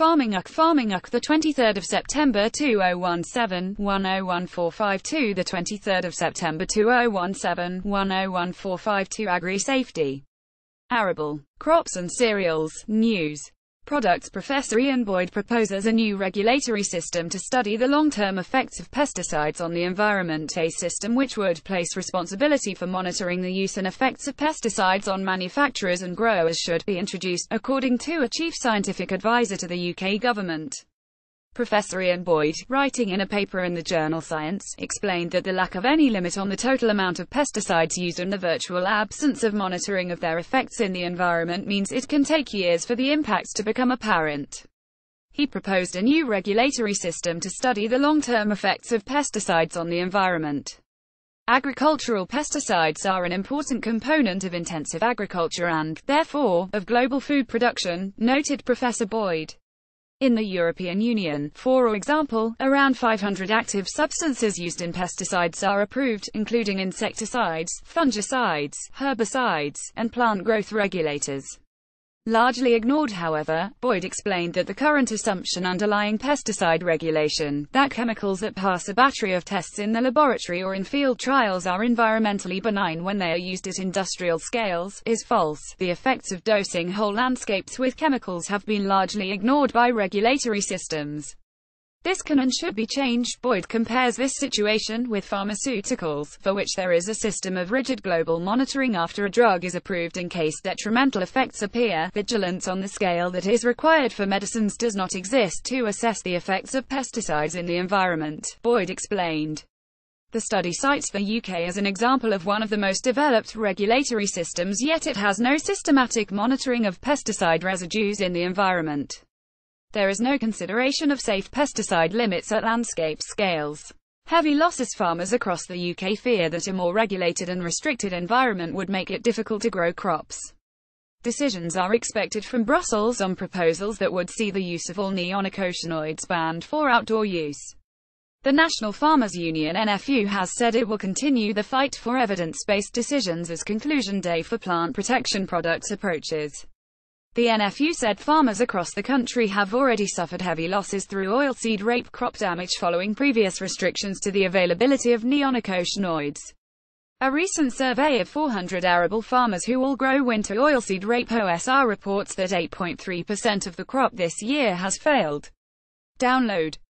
Farming UC, the 23rd of September 2017, 101452, the 23rd of September 2017, 101452. Agri Safety. Arable crops and cereals news. Products. Professor Ian Boyd proposes a new regulatory system to study the long-term effects of pesticides on the environment, a system which would place responsibility for monitoring the use and effects of pesticides on manufacturers and growers should be introduced, according to a chief scientific advisor to the UK government. Professor Ian Boyd, writing in a paper in the journal Science, explained that the lack of any limit on the total amount of pesticides used and the virtual absence of monitoring of their effects in the environment means it can take years for the impacts to become apparent. He proposed a new regulatory system to study the long-term effects of pesticides on the environment. Agricultural pesticides are an important component of intensive agriculture and, therefore, of global food production, noted Professor Boyd. In the European Union, for example, around 500 active substances used in pesticides are approved, including insecticides, fungicides, herbicides, and plant growth regulators. Largely ignored, however, Boyd explained that the current assumption underlying pesticide regulation, that chemicals that pass a battery of tests in the laboratory or in field trials are environmentally benign when they are used at industrial scales, is false. The effects of dosing whole landscapes with chemicals have been largely ignored by regulatory systems. This can and should be changed. Boyd compares this situation with pharmaceuticals, for which there is a system of rigid global monitoring after a drug is approved in case detrimental effects appear. Vigilance on the scale that is required for medicines does not exist to assess the effects of pesticides in the environment, Boyd explained. The study cites the UK as an example of one of the most developed regulatory systems, yet it has no systematic monitoring of pesticide residues in the environment. There is no consideration of safe pesticide limits at landscape scales. Heavy losses. Farmers across the UK fear that a more regulated and restricted environment would make it difficult to grow crops. Decisions are expected from Brussels on proposals that would see the use of all neonicotinoids banned for outdoor use. The National Farmers Union (NFU) has said it will continue the fight for evidence-based decisions as conclusion day for plant protection products approaches. The NFU said farmers across the country have already suffered heavy losses through oilseed rape crop damage following previous restrictions to the availability of neonicotinoids. A recent survey of 400 arable farmers who all grow winter oilseed rape OSR reports that 8.3% of the crop this year has failed. Download